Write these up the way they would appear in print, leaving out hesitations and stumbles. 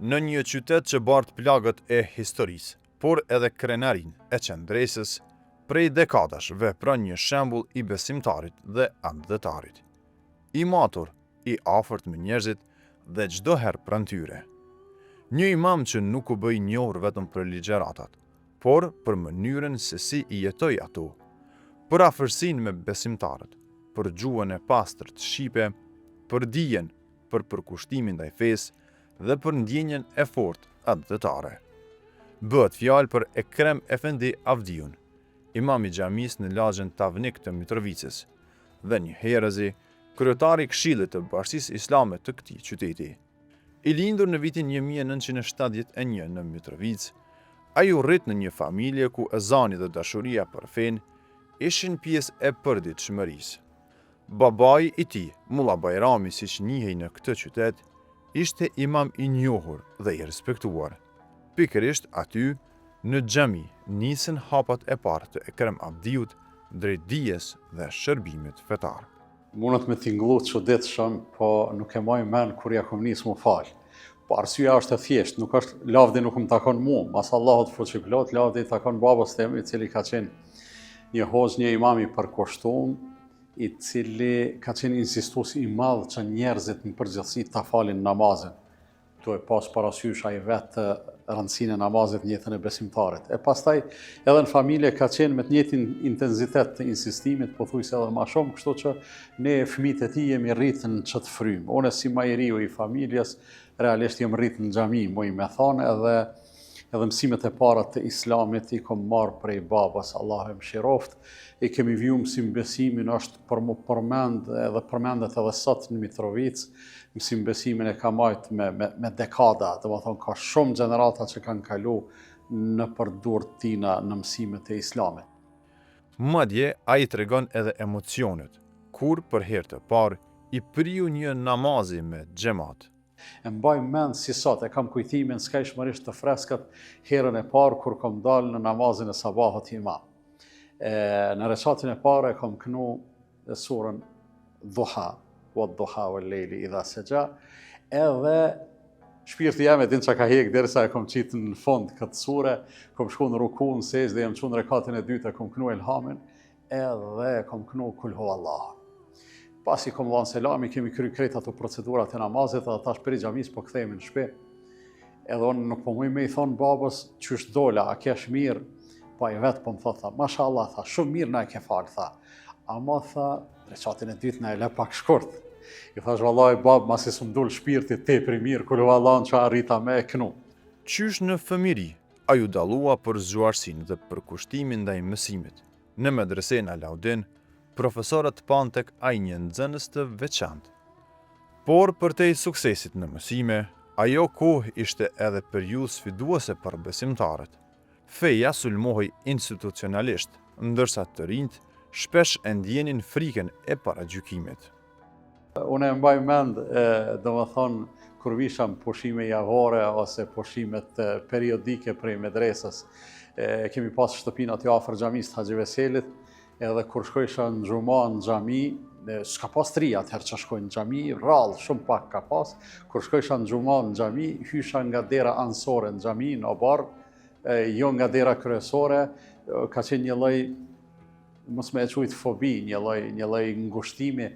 në një qytet që bart plagët e historisë, por edhe krenarin e qendresës, prej dekadash vepron një shembull i besimtarit dhe andëtarit. I matur, i afërt me njerëzit dhe çdo herë pranë tyre. Një imam që nuk u bë i njohur vetëm për ligjëratat, por për mënyrën se si i jetoi ato, për afërsinë me besimtarët, për gjuhën e pastër të shqipe, për dijen, për përkushtimin ndaj fesë dhe për ndjenjen e fortë andëtare. Bëhet fjalë për Ekrem Efendi Avdiun, imam i xhamisë në lagjen Tavnik të Mitrovicës, dhe një herëzi, kryetari i Këshillit të Bashkisë Islame të këtij qyteti. I lindur në vitin 1971 në Mitrovicë, ai u rrit në një familje ku ezani dhe dashuria për fen ishin pjesë e përditshmërisë. Babai i tij, Mulla Bajrami, siç njihej në këtë qytet, ishte imam i njohur dhe i respektuar. Pikërisht aty, në xhami, nisën hapat e parë të Ekrem Avdiut drejt dijes dhe shërbimit fetar. Mundet me tingullu çuditshëm, po nuk e maj mend kur ja kom nis mu fal. Po arsyeja është e thjeshtë, nuk është lavdi nuk më takon mua, mas Allahut fuqiplot, lavdi i takon babës tim, i cili ka qenë një hoxh, një imam i përkushtuar, i cili ka qenë insistues i madh që njerëzit në përgjithësi ta falin namazin. Tu e pas parasysh ai vetë rëndësinë e namazit në jetën e besimtarit. E pastaj edhe në familje ka qenë me të njëjtin intensitet të insistimit, pothuajse edhe më shumë, kështu që ne fëmijët e tij jemi rritur në çët frym. Unë si më i riu i familjes, realisht jam rritur në xhami, më i me thonë edhe mësimet e para të islamit i kom marrë prej babas, Allahu e mëshiroft. I kemi viju mësim besimin, është për më përmend edhe përmendet edhe sot në Mitrovicë, mësim besimin e ka majt me dekada, dhe më thonë ka shumë gjenerata që kanë kalu në përdur tina në mësimet e islamit. Madje a i tregon edhe emocionet, kur për herë të parë i priu një namazi me xhamat. E mbaj mend si sot, e kam kujtimin skajshmërisht të freskët herën e parë kur kom dalë në namazin e sabahut imam. Në rekatin e parë e kom kënu surën Dhuha, wa lejli idha seja, edhe shpirti jam e din që ka hek derisa e kom qitë në fund këtë sure, kom shku në rukun, sejdë dhe jam qu në rekatin e dytë e kom kënu ilhamin, edhe kom kënu kul hu Allah. Pasi kom dhanë selami, kemi kry krejt ato procedurat e namazit, edhe tash për i gjamis po kthejmë në shpe. Edhe unë nuk po muj me i thonë babës, qysh dola, a kesh mirë? Pa i vetë po më thotë, masha Allah, tha, shumë mirë na e ke falë, tha. Ama, tha, rekatin e dytë na e le pak shkurt. I thash, vallaj, babë, masi së mdull shpirti te pri mirë, kullu Allah në që arrita me e kënu. Qysh në fëmiri, a ju dalua për zgjuarsin dhe për kushtimin ndaj mësimit. Në medresen Alaudin, profesorët pan tek ai një nxënës të veçantë. Por për te i suksesit në mësime, ajo kohë ishte edhe periudhë sfiduese për besimtarët. Feja sulmohej institucionalisht, ndërsa të rinjt shpesh e ndjenin frikën e paragjykimit. Unë e mbaj mend, domethënë, kur visham pushime javore ose pushimet periodike prej medresës, kemi pas shtëpinë aty afër xhamisë të Haxhi Veselit, edhe kur shkojsha në xhuma në xhami, s'ka pas tri atëherë që shkojnë në xhami, rrallë, shumë pak ka pas. Kur shkojsha në xhuma në xhami, hysha nga dera ansore në xhami, në obar, jo nga dera kryesore, ka qenë një lloj, mos me e quajt fobi, një lloj ngushtimi,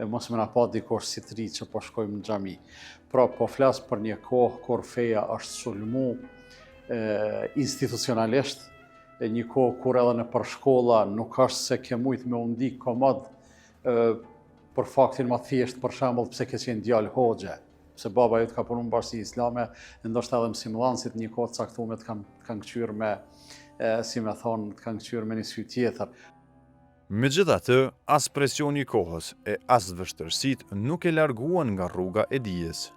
mos me na pa dikush si të ri që po shkojmë në xhami. Pra po flas për një kohë kur feja është sulmu institucionalisht, një kohë kur edhe në përshkolla nuk është se ke mujt me undik komod për faktin më thjesht, për shembull pse ke qenë djalë hoxhe, pse baba jot ka punu në Bashki Islame, ndoshta edhe mësimdhënësit një kohë caktuar kanë kqyr me, si me thonë, kanë kqyr me një sy tjetër. Megjithatë, as presioni i kohës e as vështirësitë nuk e larguan nga rruga e dijes.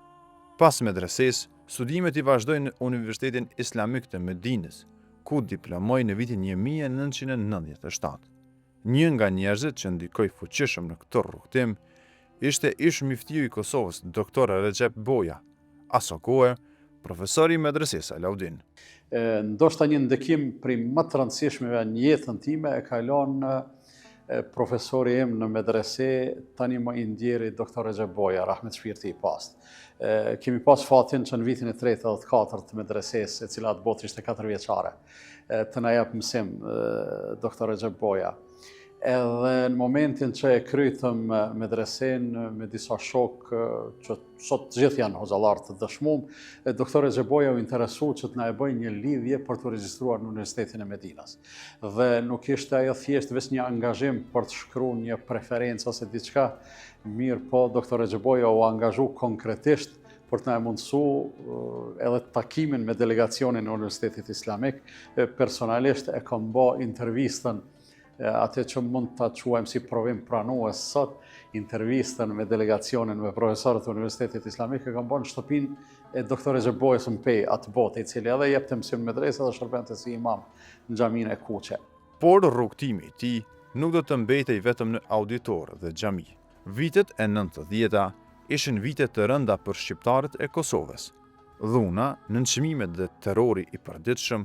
Pas medreses, studimet i vazhdojnë në Universitetin Islamik të Medinës, ku diplomoi në vitin 1997. Një nga njerëzit që ndikoi fuqishëm në këtë rrugtim ishte ish muftiu i Kosovës, doktor Recep Boja, aso kohë profesori i medresesë Alaudin. Ndoshta një ndikim prej më të rëndësishmeve në jetën time e ka lënë profesori im në medrese, tani më i ndjeri doktor Recep Boja, rahmet shpirti i past. Kemi pas fatin që në vitin e 3 dhe 4 të medreses, e cila të botë ishte 4 vjeçare, të na jep mësim doktor Recep Boja. Edhe në momentin që e krytëm medresen me disa shokë që sot gjithë janë hoxhallar të dëshmum, doktor Recep Boja u interesu që të na e bëj një lidhje për të regjistruar në Universitetin e Medinas. Dhe nuk ishte ajo thjesht vetëm një angazhim për të shkruar një preferencë ose diçka, mirë po doktor Recep Boja u angazhu konkretisht për të na mundësu edhe takimin me delegacionin e Universitetit Islamik. Personalisht e kam bë intervistën atë që mund të quajmë si provim pranues sot, intervistën me delegacionin me profesorët e Universitetit Islamik, e kam bërë në shtëpinë e doktor Recep Bojës në Pej, atë botë, i cili edhe jepte mësim medrese dhe shërbente si imam në xhaminë e Kuqe. Por rrugtimi i tij nuk do të mbetej vetëm në auditor dhe xhami. Vitet e 90-ta ishin vite të rënda për shqiptarët e Kosovës. Dhuna, nënçmimet dhe terrori i përditshëm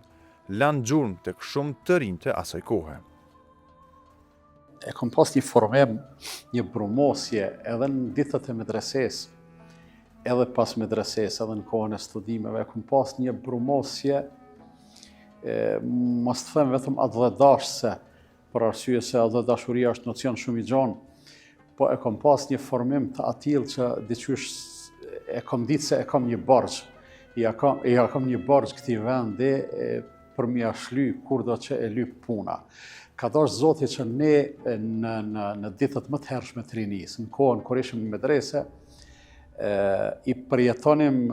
lanë gjurmë tek shumë të rinj të asaj kohe. E kom pas një formim, një brumosje edhe në ditët e medreses, edhe pas medreses, edhe në kohën e studimeve, e kom pas një brumosje, mos të them vetëm adhedashse, për arsye se adhedashuria është nocion shumë i gjonë, po e kom pas një formim të atill që diqysh e kom ditë se e kom një borxh, ja kom një borxh këtij vendi për m'ia shly kurdo që e lyp puna. Ka dash Zoti që ne në ditët më të hershme të rinisë, në kohën kur ishim në medrese, i përjetonim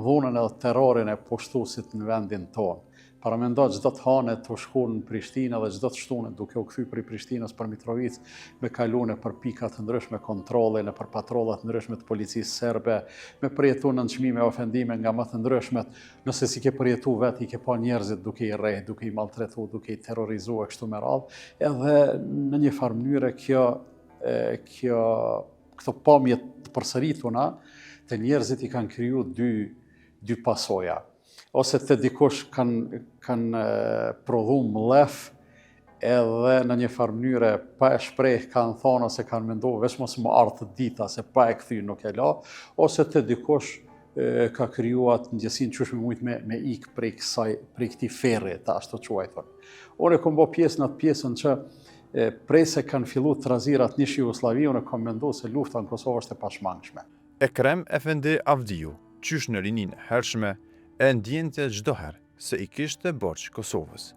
dhunën edhe terrorin e pushtuesit në vendin tonë. Paramendo çdo të hane të shku në Prishtinë dhe çdo të shtune duke u kthy prej Prishtinës për Mitrovicë me kalune për pika të ndryshme kontrolle, në për patrollat të ndryshme të policisë serbe, me përjetu nënçmime e ofendime nga më të ndryshmet. Nëse si ke përjetu vetë, i ke pa njerëzit duke i rrejt, duke i maltretu, duke i terrorizu e kështu me radhë, edhe në një farë mënyre këto pamje të përsërituna të njerëzit i kanë kriju dy pasoja. Ose të dikush kanë prodhu mlef edhe në një farë mënyre pa e shpreh kanë thonë ose kanë menduar veç mos më ardhë dita se pa e kthy nuk e la, ose të dikush ka krijuar ndjesinë qysh më mujt me ik prej këtij ferri të ashtu quajtur. Unë kam bërë pjesë në atë pjesën që prej se kanë filluar trazirat nish Jugosllavi, unë kam menduar se lufta në Kosovë është e pashmangshme. Ekrem Efendi Avdiu, qysh në rinin hershme, e ndjente çdo herë se i kishte borxh Kosovës.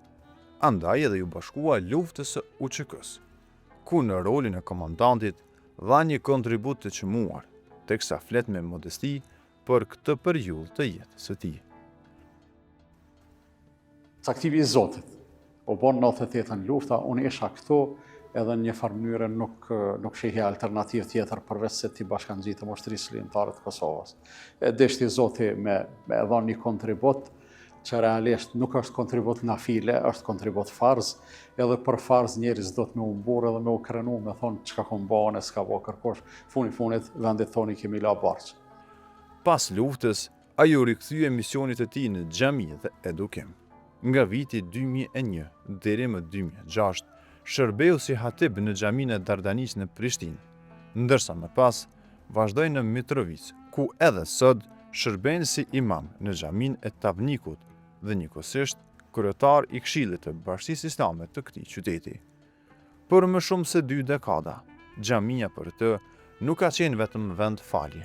Andaj edhe ju bashkua luftës së UÇK-s, ku në rolin e komandantit dha një kontribut të çmuar, teksa flet me modesti për këtë periudhë të jetës së tij. Caktimi i Zotit. U bon 98 lufta, unë isha këtu edhe në një farë mënyre nuk shihja alternativë tjetër përveç se ti bashkangjitem ushtrisë ligjtare të Kosovës. Deshti Zoti me dhënë një kontribut që realisht nuk është kontribut nafile, është kontribut farz, edhe për farz njerëz do të me umbur edhe me u krenu, me thonë çka kom bën, s'ka bë kërkosh, funit vendit toni kemi la borxh. Pas luftës, ai u rikthye misionit të tij në xhami dhe edukim. Nga viti 2001 deri më 2006, shërbeu si hatib në xhaminë e Dardanis në Prishtinë, ndërsa më pas vazhdoi në Mitrovic, ku edhe sot shërben si imam në xhaminë e Tavnikut dhe njëkohësisht kryetar i Këshillit të Bashkisë Islame të këtij qyteti. Për më shumë se 2 dekada, xhamia për të nuk ka qenë vetëm vend falje,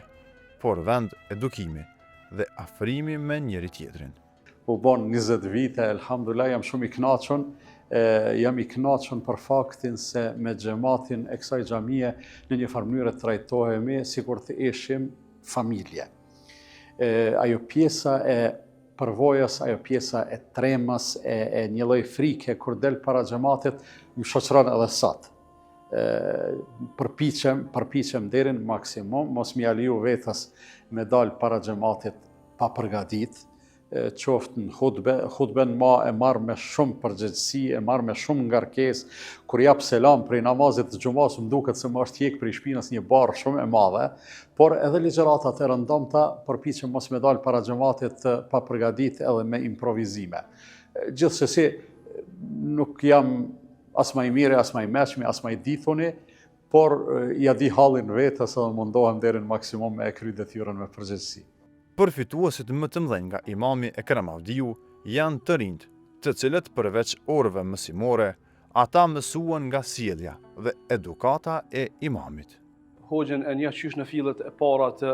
por vend edukimi dhe afrimi me njëri tjetrin. U bon 20 vite, elhamdulillah, jam shumë i kënaqur. Jam i kënaqur për faktin se me xhamatin e kësaj xhamie në një farë mënyrë trajtohemi sikur të ishim familje. Ajo pjesa e përvojës, ajo pjesa e tremës, e një lloj frike kur del para xhamatit, më shoqëron edhe sot. Përpiqem deri në maksimum, mos më aliju vetës me dal para xhamatit pa përgatit, qoftë në hutben ma e marrë me shumë përgjegjësi, e marrë me shumë ngarkesë. Kur jap selam prej namazit të xumas, më duket se më është hjek prej shpinës një barë shumë e madhe, por edhe ligjëratat e rëndomta përpiqem mos me dal para xhamatit pa përgatitur edhe me improvizime. Gjithsesi nuk jam as më i miri, as më i mëshmi, as më i dithuni, por ja di hallin vetës edhe mundohem deri në maksimum me e kry detyrën me përgjegjësi. Përfituesit më të mëdhenj nga imami Ekrem Avdiu janë të rinjt, të cilët përveç orëve mësimore, ata mësuan nga sjellja dhe edukata e imamit. Hoxhën e njeh qysh në fillet e para të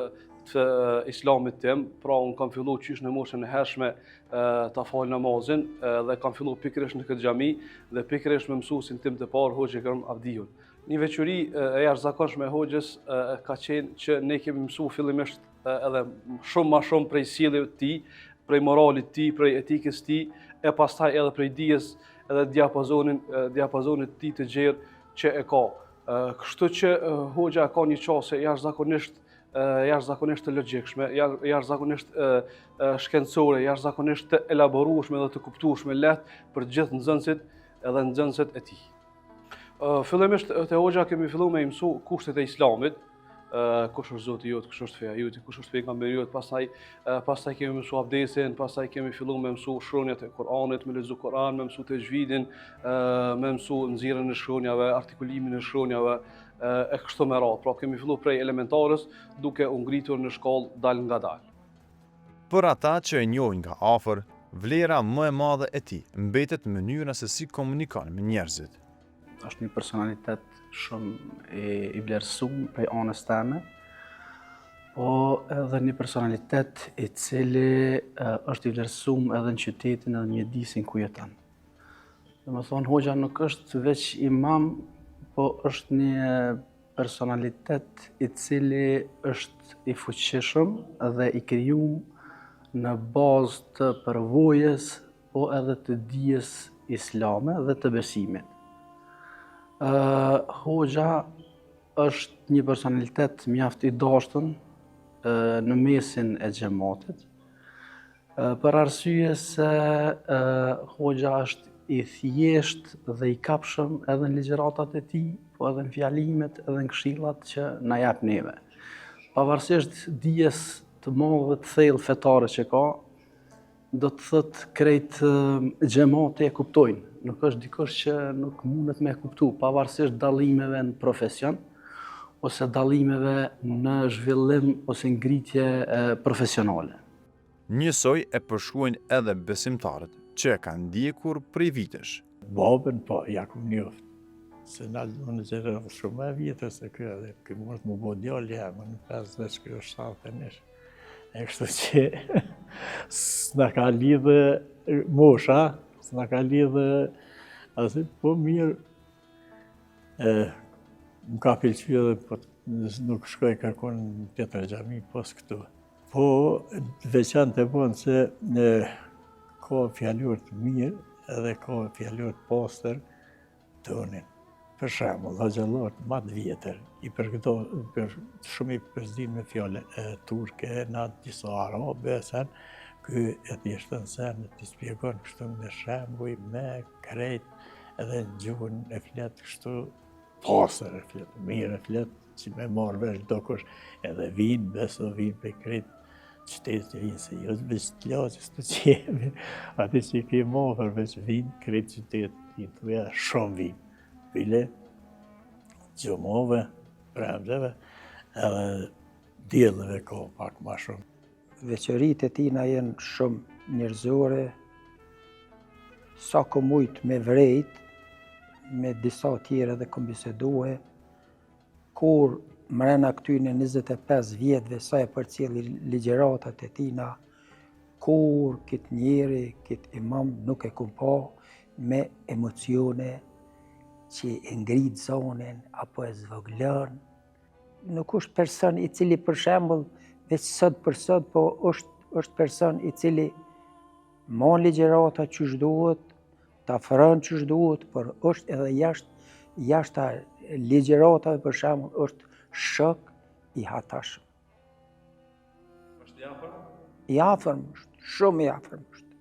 islamit tim, pra unë kam fillu qysh në moshën e hershme ta fal namazin dhe kam fillu pikërisht në këtë xhami dhe pikërisht me mësuesin tim të parë Hoxhë Ekrem Avdiun. Një veçori e jashtëzakonshme e Hoxhës ka qenë që ne kemi mësuar fillimisht edhe shumë ma shumë prej sjelljes të tij, prej moralit të tij, prej etikës të tij, e pastaj edhe prej dijes edhe diapazonit të tij të gjerë që e ka. Kështu që Hoxha ka një qasje jashtëzakonisht të logjikshme, jashtëzakonisht shkencore, jashtëzakonisht të elaborueshme dhe të kuptueshme lehtë për të gjithë nxënësit edhe nxënëset e tij. Fillimisht te Hoxha kemi filluar me mësu kushtet e Islamit, kush është Zoti jot, kush është feja jote, kush është pejgamberi jot, pastaj kemi mësu abdesin, pastaj kemi filluar me mësu shkronjat e Kuranit, me lexu Kur'an, me mësu tajvidin, me mësu nxjerrjen e shkronjave, artikulimin e shkronjave, e kështu me radhë. Pra kemi filluar prej elementarës duke u ngritur në shkollë dal nga dal. Për ata që e njohin nga afër, vlera më e madhe e tij mbetet mënyra se si komunikon me njerëzit. Është një personalitet shumë i vlerësuar prej anës teme, po edhe një personalitet i cili është i vlerësuar edhe në qytetin edhe në mjedisin ku jeton. Domethënë Hoxha nuk është veç imam, po është një personalitet i cili është i fuqishëm dhe i krijuar në bazë të përvojës, po edhe të dijes islame dhe të besimit. Hoxha është një personalitet mjaft i dashtën në mesin e xhamatit, për arsye se Hoxha është i thjeshtë dhe i kapshëm edhe në ligjëratat e tij, po edhe në fjalimet edhe në këshillat që na jep neve. Pavarësisht dijes të madhe të thellë fetare që ka, do të thotë krejt xhamati e kuptojnë. Nuk është dikush që nuk mundet me kuptu, pavarësisht dallimeve në profesion, ose dallimeve në zhvillim ose ngritje profesionale. Njësoj e përshkruajnë edhe besimtarët që e kanë ndjekur prej vitesh. Babën, po, ja kum njoft. Se na unë që shumë e vjetër se kjo edhe këj mund të më bo djallë jam, në 5 veç kjo është 71. E kështu që s'na ka lidhë mosha, s'na ka lidhë asë, po mirë, më ka pëlqy edhe, po nuk shkoj kërkon në tjetër xhami pos këtu. Po, veçantë e bon se ka fjallur të mirë edhe ka fjallur të pastër tonin. Për shembull, hoxhallarët më të vjetër, shumë i përzdin me fjale turke, na disa arabe, ky e thjeshtën sen të shpjegon kështu me shembuj, me krejt, edhe në gjuhën e flet kështu pastër e flet, mirë e flet, që me marrë vesh do kush, edhe vinë, beso vinë për krejt qytetit e vinë, se jo të veç të laqës të qemi, ati që i kemë ofër veç vinë, krejt qytetit i të veja shumë vinë. Bile, gjumove, premdeve, edhe djellëve ka pak ma shumë. Veçoritë e tina jenë shumë njerëzore, sa ko mujt me vrejt, me disa tjere dhe kom bisedue, kur mrena këtyne 25 vjetëve sa e përcjeli ligjeratat e tina, kur këtë njeri, këtë imam nuk e kum pa me emocione, që e ngrit zonin, apo e zvoglon. Nuk është person i cili për shembull, veç sot për sot, po është person i cili mon ligjërata qysh duhet, ta afron qysh duhet, por është edhe jashta ligjëratave për shembull, është shok i hatashëm. Është i afërm? I afërm është, shumë i afërm është.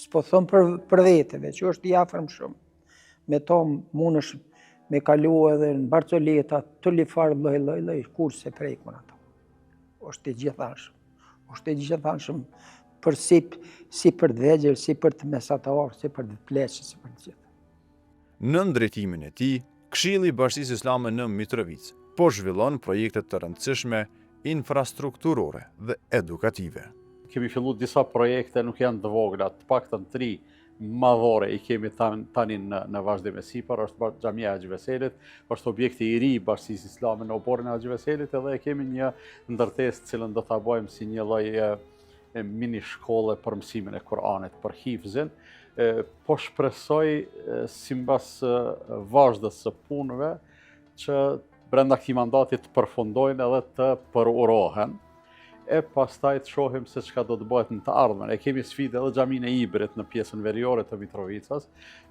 S'po thon për veteve, që është i afërm shumë. Me to mundesh me kalu edhe në Barcoleta, të lifar lloj, kur se prekun ato. Është i gjithanshëm. Është i gjithanshëm për si për të vegjël, si për të mesatar, si për të pleqë, si për të gjithë. Në drejtimin e tij, Këshilli i Bashkisë Islame në Mitrovicë po zhvillon projekte të rëndësishme infrastrukturore dhe edukative. Kemi filluar disa projekte, nuk janë të vogla, të paktën 3 madhore i kemi tani në vazhdim e sipër, është Xhamia e Haxhi Veselit, është objekti i ri i Bashkisë Islame në oborin e Haxhi Veselit, edhe kemi një ndërtesë cilën do ta bëjmë si një lloj mini shkolle për mësimin e Kuranit, për hifzin. Po shpresoj sipas vazhdës së punëve që brenda këtij mandati të përfundojnë edhe të përurohen. E pastaj të shohim se çka do të bëhet në të ardhmen. E kemi sfidë edhe xhaminë e Ibrit në pjesën veriore të Mitrovicës,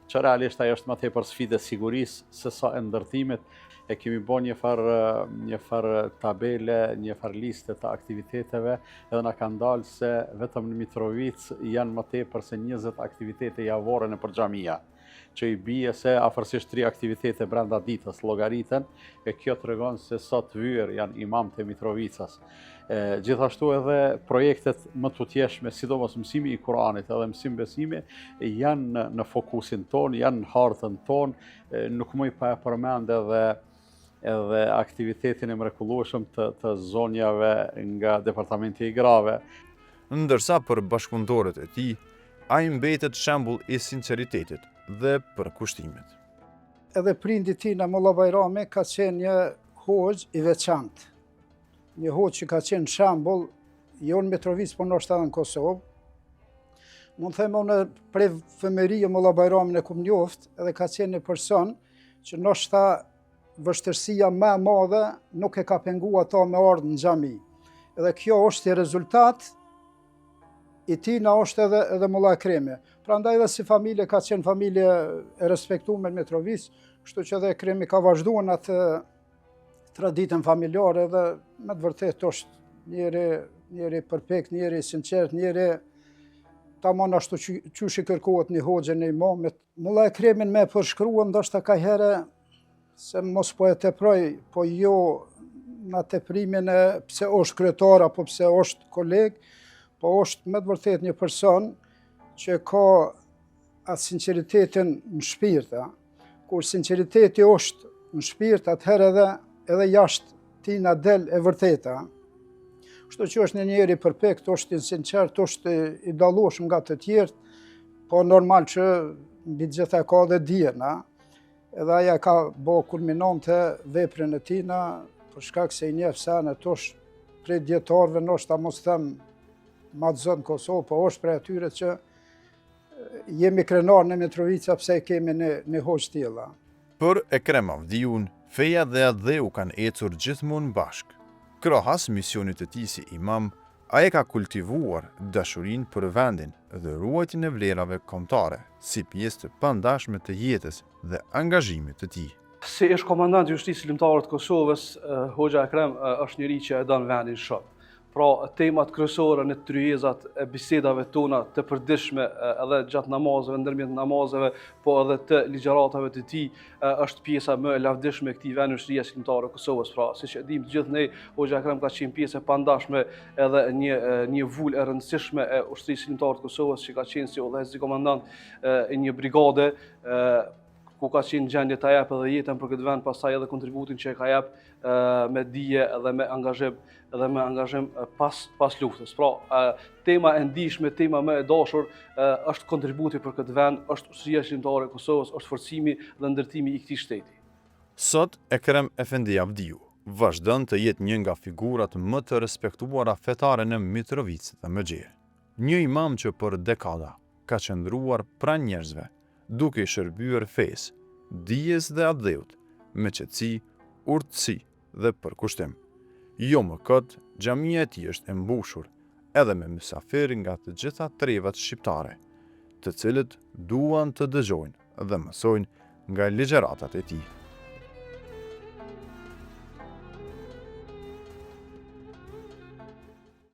që realisht ajo është më tepër sfidë sigurisë se sa e ndërtimit. E kemi bërë një farë tabele, një farë liste të aktiviteteve, edhe na ka ndalë se vetëm në Mitrovicë janë më tepër se 20 aktivitete javore nëpër xhamia, që i bie se afërsisht 3 aktivitete brenda ditës llogariten, e kjo tregon se sa të vyer janë imam të Mitrovicës. Gjithashtu edhe projektet më të tjeshme, sidomos mësimi i Kuranit edhe mësim besimi, janë në fokusin ton, janë në hartën ton, nuk muj pa e përmend edhe aktivitetin e mrekullueshëm të zonjave nga departamenti i Grave. Ndërsa për bashkëpunëtorët e tij, ai mbetet shembull i sinqeritetit dhe përkushtimit. Edhe prindi tina Molla Bajrami ka qenë një hoxh i veçantë. Një hoxh që ka qenë shembull, jo në Mitrovicë, por ndoshta edhe në Kosovë. Mund të them unë prej fëmijërie Molla Bajramin e kum njoft, edhe ka qenë një person që ndoshta vështirësia më e madhe nuk e ka penguar ata me ardhmë në xhami. Edhe kjo është i rezultat i tina është edhe Molla Ekremi. Prandaj edhe si familje ka qenë familje e respektuar në Mitrovicë, kështu që edhe Ekremi ka vazhduar në atë traditën familjare dhe me të vërtetë është njëri përpekt, njëri sinqert, njëri tamam ashtu qysh i kërkohet një hoxhe në imamit. Molla Ekremin me përshkruan ndoshta ka herë se mos po e teproj, po jo në teprimin e pse është kryetar apo pse është koleg, po është me të vërtetë një person që ka atë sinqeritetin në shpirt. Kur sinqeriteti është në shpirt, atëherë edhe jashtë tina del e vërteta. Kështu që është një njeri përpekt, është i sinqert, është i dallueshëm nga të tjerë, po normal që mbi të gjitha ka edhe dijen, edhe aja ka bërë kulminante veprën e tina, për shkak se i njeh sen e tosh prej dietarëve, ndoshta mos them ma të zot në Kosovë, po është prej atyre që jemi krenar në Mitrovica pse kemi një hoxh tilla. Për Ekrem Avdiun, feja dhe adheu kanë ecur gjithmonë bashk. Krahas misionit të tij si imam, ai ka kultivuar dashurinë për vendin dhe ruajtjen e vlerave kombëtare si pjesë të pandashme të jetës dhe angazhimit të tij. Si ish komandant i Justisë Ligjore të Kosovës, Hoxha Ekrem është njëri që e don vendin shumë. Pra, temat kryesore në tryezat e bisedave tona të përditshme edhe gjatë namazeve, ndërmjet namazeve, po edhe të ligjëratave të tij, është pjesa më e lavdishme e këtij vendi Ushtrisë Ligjore të Kosovës. Pra, siç e dimë të gjithë ne, Hoxha Ekrem ka qenë pjesë e pandashme edhe një vulë e rëndësishme e Ushtrisë Ligjore të Kosovës, që ka qenë si udhëheqës komandant e një brigade, ku ka qenë gjendje të jap edhe jetën për këtë vend, pastaj edhe kontributin që e ka jap me dije edhe me angazhim pas luftës. Pra, tema e ndihshme, tema më e dashur është kontributi për këtë vend, është Ushtria Shqiptare e Kosovës, është forcimi dhe ndërtimi i këtij shteti. Sot Ekrem Efendi Avdiu vazhdon të jetë një nga figurat më të respektuara fetare në Mitrovicë dhe Mëxher. Një imam që për dekada ka qëndruar pranë njerëzve, duke i shërbyer fesë, dijes dhe adheut, me qetësi, urtësi dhe përkushtim. Jo më këtë, xhamia e tij është e mbushur edhe me mysafir nga të gjitha trevat shqiptare, të cilët duan të dëgjojnë dhe mësojnë nga ligjëratat e tij.